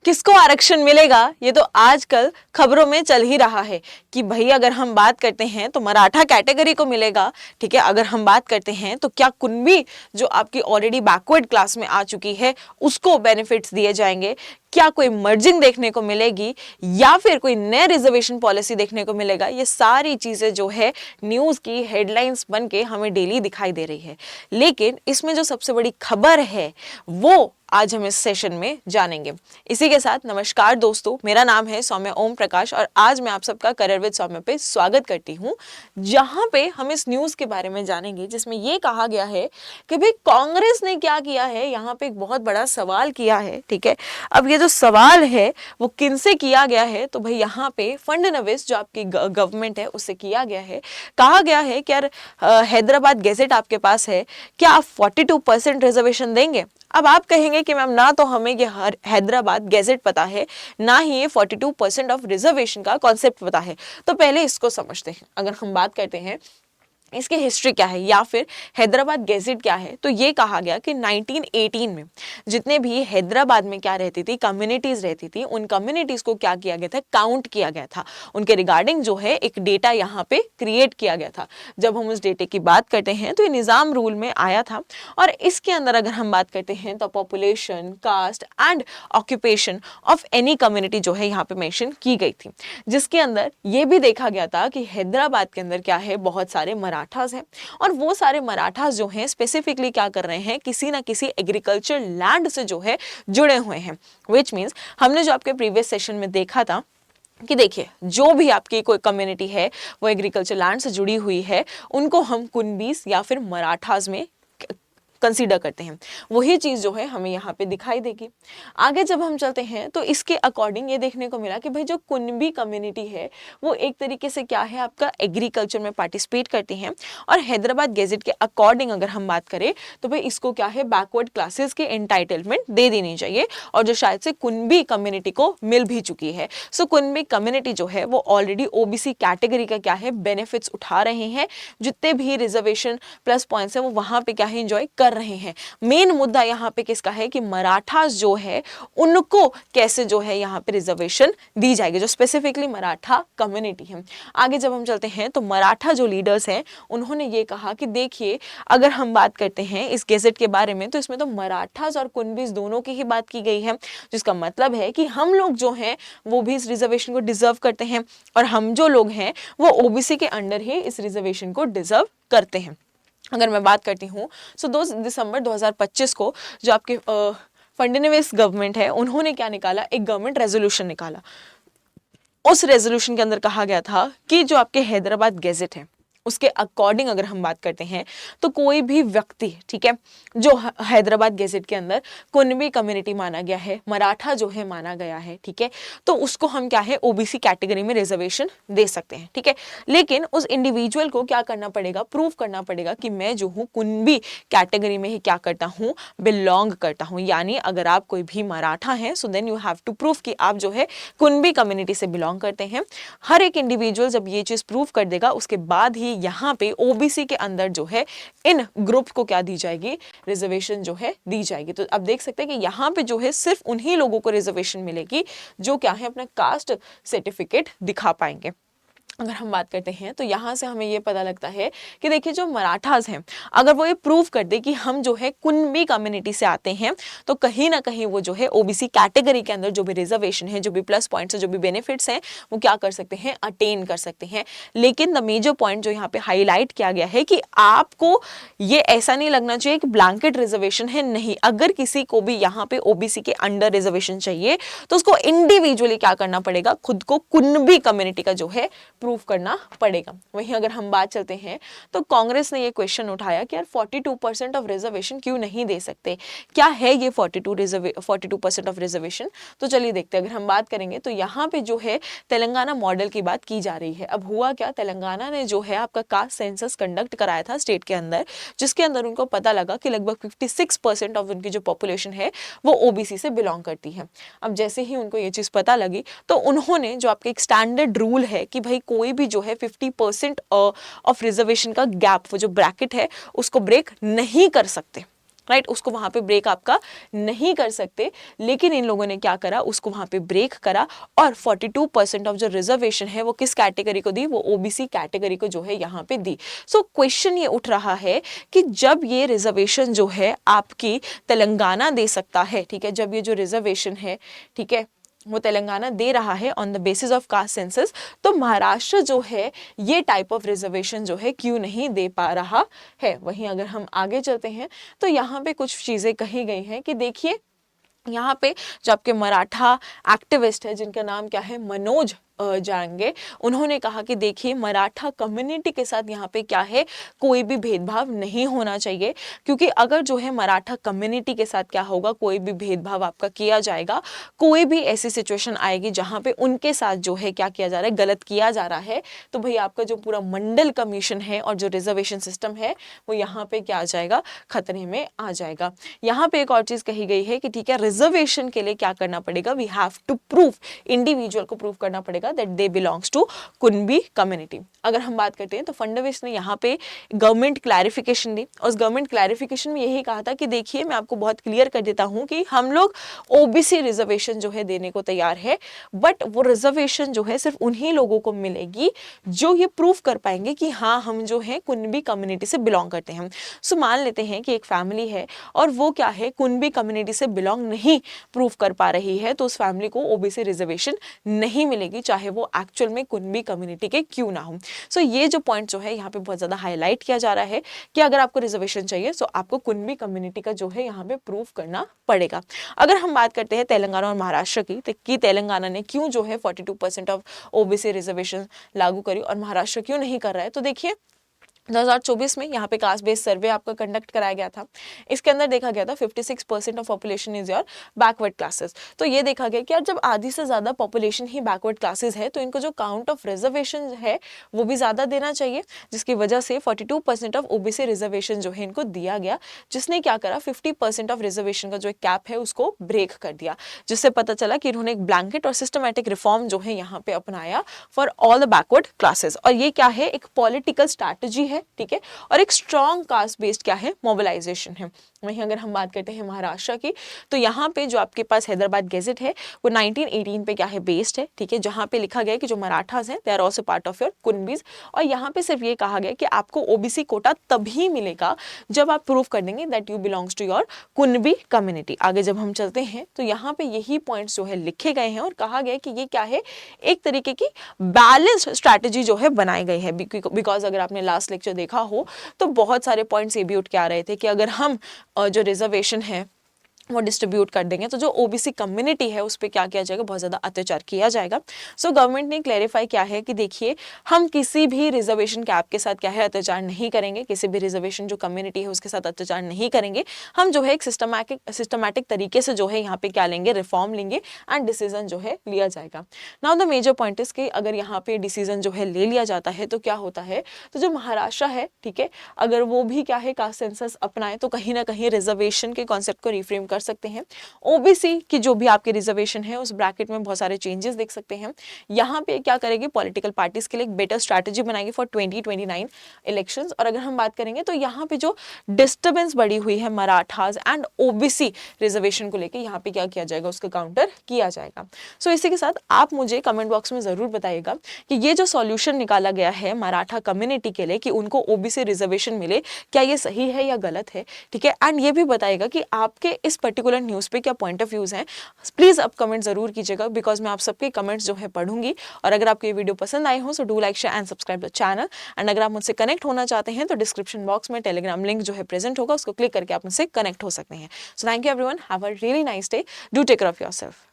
किसको आरक्षण मिलेगा, ये तो आजकल खबरों में चल ही रहा है कि भाई अगर हम बात करते हैं तो मराठा कैटेगरी को मिलेगा, ठीक है। अगर हम बात करते हैं तो क्या कुणबी जो आपकी ऑलरेडी बैकवर्ड क्लास में आ चुकी है उसको बेनिफिट्स दिए जाएंगे, क्या कोई मर्जिंग देखने को मिलेगी या फिर कोई नया रिजर्वेशन पॉलिसी देखने को मिलेगा। ये सारी चीजें जो है न्यूज की हेडलाइंस बन के हमें डेली दिखाई दे रही है, लेकिन इसमें जो सबसे बड़ी खबर है वो आज हम इस सेशन में जानेंगे। इसी के साथ नमस्कार दोस्तों, मेरा नाम है सौम्या ओम प्रकाश और आज मैं आप सबका करियर विद सौम्या पे स्वागत करती हूँ, जहां पे हम इस न्यूज के बारे में जानेंगे जिसमें ये कहा गया है कि भाई कांग्रेस ने क्या किया है। यहाँ पे एक बहुत बड़ा सवाल किया है, ठीक है। अब ये जो सवाल है वो किनसे किया गया है, तो भाई यहाँ पे फडणवीस जो आपकी गवर्नमेंट है उससे किया गया है। कहा गया है कि यार हैदराबाद गैजेट आपके पास है, क्या आप 42% रिजर्वेशन देंगे। अब आप कहेंगे कि मैम ना तो हमें ये हैदराबाद गैजेट पता है, ना ही ये 42% ऑफ रिजर्वेशन का कॉन्सेप्ट पता है। तो पहले इसको समझते हैं। अगर हम बात करते हैं इसकी हिस्ट्री क्या है या फिर हैदराबाद गैजेट क्या है, तो ये कहा गया कि 1918 में जितने भी हैदराबाद में क्या रहती थी, कम्युनिटीज रहती थी, उन कम्युनिटीज को क्या किया गया था, काउंट किया गया था। उनके रिगार्डिंग जो है एक डेटा यहाँ पे क्रिएट किया गया था। जब हम उस डेटे की बात करते हैं तो ये निज़ाम रूल में आया था और इसके अंदर अगर हम बात करते हैं तो population, caste and occupation of any community जो है यहाँ पे मेंशन की गई थी, जिसके अंदर ये भी देखा गया था कि हैदराबाद के अंदर क्या है, बहुत सारे मराठास हैं और वो सारे मराठास जो हैं स्पेसिफिकली क्या कर रहे हैं, किसी ना किसी एग्रीकल्चर लैंड से जो है जुड़े हुए हैं। विच मीन्स हमने जो आपके प्रीवियस सेशन में देखा था कि देखिए जो भी आपकी कोई कम्युनिटी है वो एग्रीकल्चर लैंड से जुड़ी हुई है, उनको हम कुणबीस या फिर मराठास में कंसीडर करते हैं। वही चीज जो है हमें यहाँ पे दिखाई देगी। आगे जब हम चलते हैं तो इसके अकॉर्डिंग ये देखने को मिला कि भाई जो कुणबी कम्युनिटी है वो एक तरीके से क्या है, आपका एग्रीकल्चर में पार्टिसिपेट करती हैं और हैदराबाद गैजेट के अकॉर्डिंग अगर हम बात करें तो भाई इसको क्या है, बैकवर्ड क्लासेस की एंटाइटलमेंट दे देनी चाहिए और जो शायद से कुणबी कम्युनिटी को मिल भी चुकी है। सो कुणबी कम्युनिटी जो है वो ऑलरेडी ओबीसी कैटेगरी का क्या है, बेनिफिट्स उठा रहे हैं। जितने भी रिजर्वेशन प्लस पॉइंट्स है वो वहां पे क्या है, एंजॉय कर रहे हैं। मेन मुद्दा यहाँ पे किसका है कि मराठास जो है उनको कैसे जो है यहाँ पे रिजर्वेशन दी जाएगी, जो स्पेसिफिकली मराठा कम्युनिटी है। आगे जब हम चलते हैं तो मराठा जो लीडर्स हैं उन्होंने ये कहा कि देखिए अगर हम बात करते हैं इस गैजेट के बारे में तो इसमें तो मराठास और कुणबीस दोनों की ही बात की गई है, जिसका मतलब है कि हम लोग जो हैं वो भी इस रिजर्वेशन को डिजर्व करते हैं और हम जो लोग हैं वो ओबीसी के अंडर ही इस रिजर्वेशन को डिजर्व करते हैं। अगर मैं बात करती हूँ सो 2 दिसंबर 2025 को जो आपके फडणवीस गवर्नमेंट है उन्होंने क्या निकाला, एक गवर्नमेंट रेजोल्यूशन निकाला। उस रेजोल्यूशन के अंदर कहा गया था कि जो आपके हैदराबाद गैजेट है उसके अकॉर्डिंग अगर हम बात करते हैं तो कोई भी व्यक्ति, ठीक है, जो हैदराबाद गैजेट के अंदर कुणबी कम्युनिटी माना गया है, मराठा जो है माना गया है, ठीक है, तो उसको हम क्या है ओबीसी कैटेगरी में रिजर्वेशन दे सकते हैं, ठीक है। लेकिन उस इंडिविजुअल को क्या करना पड़ेगा, प्रूव करना पड़ेगा कि मैं जो हूँ कुणबी कैटेगरी में ही क्या करता हूँ, बिलोंग करता हूँ। यानी अगर आप कोई भी मराठा हैं so then you have to prove कि आप जो है कुणबी कम्युनिटी से बिलोंग करते हैं। हर एक इंडिविजुअल जब ये चीज प्रूव कर देगा उसके बाद ही यहाँ पे ओबीसी के अंदर जो है इन ग्रुप को क्या दी जाएगी, रिजर्वेशन जो है दी जाएगी। तो अब देख सकते हैं कि यहाँ पे जो है सिर्फ उन्हीं लोगों को रिजर्वेशन मिलेगी जो क्या है अपना कास्ट सर्टिफिकेट दिखा पाएंगे। अगर हम बात करते हैं तो यहाँ से हमें ये पता लगता है कि देखिए जो मराठास हैं अगर वो ये प्रूव कर दे कि हम जो है कुणबी कम्युनिटी से आते हैं तो कहीं ना कहीं वो जो है ओबीसी कैटेगरी के अंदर जो भी रिजर्वेशन है, जो भी प्लस पॉइंट्स है, जो भी बेनिफिट्स हैं वो क्या कर सकते हैं, अटेन कर सकते हैं। लेकिन द मेजर पॉइंट जो यहाँ पे हाईलाइट किया गया है कि आपको ये ऐसा नहीं लगना चाहिए कि ब्लैंकेट रिजर्वेशन है। नहीं, अगर किसी को भी यहाँ पे ओबीसी के अंडर रिजर्वेशन चाहिए तो उसको इंडिविजुअली क्या करना पड़ेगा, खुद को कुणबी कम्युनिटी का जो है प्रूव करना पड़ेगा। वहीं अगर हम बात चलते हैं तो कांग्रेस ने ये क्वेश्चन उठाया कि यार 42% ऑफ रिजर्वेशन क्यों नहीं दे सकते, क्या है ये 42% ऑफ रिजर्वेशन। तो चलिए देखते हैं। अगर हम बात करेंगे तो यहाँ पे जो है तेलंगाना मॉडल की बात की जा रही है। अब हुआ क्या, तेलंगाना ने जो है आपका कास्ट सेंसस कंडक्ट कराया था स्टेट के अंदर, जिसके अंदर उनको पता लगा कि लगभग 56% ऑफ उनकी जो पॉपुलेशन है वो ओबीसी से बिलोंग करती है। अब जैसे ही उनको ये चीज पता लगी तो उन्होंने जो आपके एक स्टैंडर्ड रूल है कि भाई कोई भी जो है 50% ऑफ रिजर्वेशन का गैप, वो जो ब्रैकेट है उसको ब्रेक नहीं कर सकते। राइट, उसको वहां पे ब्रेक आपका नहीं कर सकते, लेकिन इन लोगों ने क्या करा, उसको वहां पे ब्रेक करा और 42% ऑफ जो रिजर्वेशन है वो किस कैटेगरी को दी, वो ओबीसी कैटेगरी को जो है यहाँ पे दी। सो क्वेश्चन ये उठ रहा है कि जब ये रिजर्वेशन जो है आपकी तेलंगाना दे सकता है, ठीक है, जब ये जो रिजर्वेशन है, ठीक है, वो तेलंगाना दे रहा है on the basis of caste census, तो महाराष्ट्र जो है ये टाइप ऑफ रिजर्वेशन जो है क्यों नहीं दे पा रहा है। वहीं अगर हम आगे चलते हैं तो यहाँ पे कुछ चीजें कही गई हैं कि देखिए यहाँ पे जो आपके मराठा एक्टिविस्ट है जिनका नाम क्या है, मनोज जाएंगे, उन्होंने कहा कि देखिए मराठा कम्युनिटी के साथ यहाँ पे क्या है, कोई भी भेदभाव नहीं होना चाहिए, क्योंकि अगर जो है मराठा कम्युनिटी के साथ क्या होगा, कोई भी भेदभाव आपका किया जाएगा, कोई भी ऐसी सिचुएशन आएगी जहाँ पे उनके साथ जो है क्या किया जा रहा है, गलत किया जा रहा है, तो भाई आपका जो पूरा मंडल कमीशन है और जो रिजर्वेशन सिस्टम है वो यहाँ पे क्या आ जाएगा, खतरे में आ जाएगा। यहाँ पे एक और चीज कही गई है कि ठीक है, रिजर्वेशन के लिए क्या करना पड़ेगा, we have to prove, individual को प्रूव करना पड़ेगा that they belongs to Kunbi community. अगर हम बात करते हैं तो फडणवीस ने यहाँ पे गवर्नमेंट क्लैरिफिकेशन दी, और उस गवर्नमेंट क्लैरिफिकेशन में यही कहा था कि देखिए मैं आपको बहुत क्लियर कर देता हूं कि हम लोग ओबीसी रिजर्वेशन जो है देने को तैयार है, बट वो रिजर्वेशन जो है सिर्फ उन्हीं लोगों को मिलेगी जो ये प्रूव कर पाएंगे कि हाँ हम जो है कुनबी कम्युनिटी से बिलोंग करते हैं। सो मान लेते हैं कि एक फैमिली है और वो क्या है, कुनबी कम्युनिटी से बिलोंग नहीं प्रूव कर पा रही है, तो उस फैमिली को ओबीसी रिजर्वेशन नहीं मिलेगी, चाहे वो एक्चुअल में कुनबी कम्युनिटी के क्यों ना हो। सो ये जो पॉइंट जो है यहाँ पे बहुत ज्यादा हाईलाइट किया जा रहा है कि अगर आपको रिजर्वेशन चाहिए तो आपको कुनबी कम्युनिटी का जो है यहाँ पे प्रूव करना पड़ेगा। अगर हम बात करते हैं तेलंगाना और महाराष्ट्र की, तो कि तेलंगाना ने क्यों जो है 42% ऑफ ओबीसी रिजर्वेशन लागू करी और महाराष्ट्र क्यों नहीं कर रहा है, तो देखिए 2024 में यहाँ पे कास्ट बेस्ड सर्वे आपका कंडक्ट कराया गया था। इसके अंदर देखा गया था 56% of population is your backward classes. तो ये देखा गया कि यार जब आधी से ज्यादा पॉपुलेशन ही बैकवर्ड क्लासेस है तो इनको जो काउंट ऑफ रिजर्वेशन है वो भी ज्यादा देना चाहिए, जिसकी वजह से 42% ऑफ ओबीसी रिजर्वेशन जो है इनको दिया गया, जिसने क्या करा 50% ऑफ रिजर्वेशन का जो एक कैप है उसको ब्रेक कर दिया, जिससे पता चला कि इन्होंने एक ब्लैंकेट और सिस्टमैटिक रिफॉर्म जो है यहाँ पे अपनाया for all the backward classes. और ये क्या है, एक पॉलिटिकल स्ट्रैटेजी है, ठीक है, और एक स्ट्रॉन्ग कास्ट बेस्ड क्या है, मोबिलाइजेशन है। वहीं अगर हम बात करते हैं महाराष्ट्र की, तो यहाँ पे जो आपके पास हैदराबाद गेजेट है वो 1918 पे क्या है, बेस्ड है, ठीक है, जहाँ पे लिखा गया है कि जो मराठास हैं they are also part of your Kunbis, और यहाँ पे सिर्फ ये कहा गया कि आपको ओबीसी कोटा तभी मिलेगा जब आप प्रूव कर देंगे that you belongs to your Kunbi community. आगे जब हम चलते हैं तो यहाँ पे यही पॉइंट्स जो है लिखे गए हैं और कहा गया है कि ये क्या है, एक तरीके की बैलेंस्ड स्ट्रैटेजी जो है बनाई गई है, बिकॉज अगर आपने लास्ट लेक्चर देखा हो तो बहुत सारे पॉइंट्स ये भी उठ के आ रहे थे कि अगर हम जो रिजर्वेशन है वो डिस्ट्रीब्यूट कर देंगे तो जो ओबीसी कम्युनिटी है उस पर क्या किया जाएगा, बहुत ज्यादा अत्याचार किया जाएगा। सो गवर्नमेंट ने क्लैरिफाई किया है कि देखिए हम किसी भी रिजर्वेशन कैप के साथ क्या है अत्याचार नहीं करेंगे, किसी भी रिजर्वेशन जो कम्युनिटी है उसके साथ अत्याचार नहीं करेंगे, हम जो है एक सिस्टमैटिक तरीके से जो है यहाँ पे क्या लेंगे, रिफॉर्म लेंगे एंड डिसीजन जो है लिया जाएगा। Now the major point is कि अगर यहाँ पे डिसीजन जो है ले लिया जाता है तो क्या होता है, तो जो महाराष्ट्र है, ठीक है, अगर वो भी क्या है कास्ट सेंसस अपनाए तो कहीं ना कहीं रिजर्वेशन के कॉन्सेप्ट को रिफ्रेम कर सकते हैं। ओबीसी की जो भी आपके रिजर्वेशन है उस ब्रैकेट में बहुत सारे चेंजेस देख सकते हैं। यहाँ पे क्या करेंगे, पॉलिटिकल पार्टीज के लिए एक बेटर स्ट्रैटेजी बनाएंगे फॉर 2029 इलेक्शंस। और अगर हम बात करेंगे तो यहाँ पे जो डिस्टर्बेंस बढ़ी हुई है मराठास एंड ओबीसी रिजर्वेशन को लेकर, यहाँ पे क्या किया जाएगा, उसका काउंटर किया जाएगा। सो इसी के साथ आप मुझे कमेंट बॉक्स में जरूर बताइएगा कि ये जो सॉल्यूशन निकाला गया है मराठा कम्युनिटी के लिए कि उनको ओबीसी रिजर्वेशन मिले, क्या ये सही है या गलत है, ठीक है, एंड ये भी बताइएगा कि आपके इस पर्टिकुलर न्यूज़ पे क्या पॉइंट ऑफ व्यूज हैं। प्लीज आप कमेंट जरूर कीजिएगा बिकॉज मैं आप सबके कमेंट्स जो है पढ़ूंगी। और अगर आपको ये वीडियो पसंद आए हो so do like share and subscribe the channel. And अगर आप मुझसे कनेक्ट होना चाहते हैं तो डिस्क्रिप्शन बॉक्स में टेलीग्राम लिंक जो है प्रेजेंट होगा, उसको क्लिक करके आप मुझसे कनेक्ट हो सकते हैं। So thank you everyone, have a really nice day, do take care of yourself.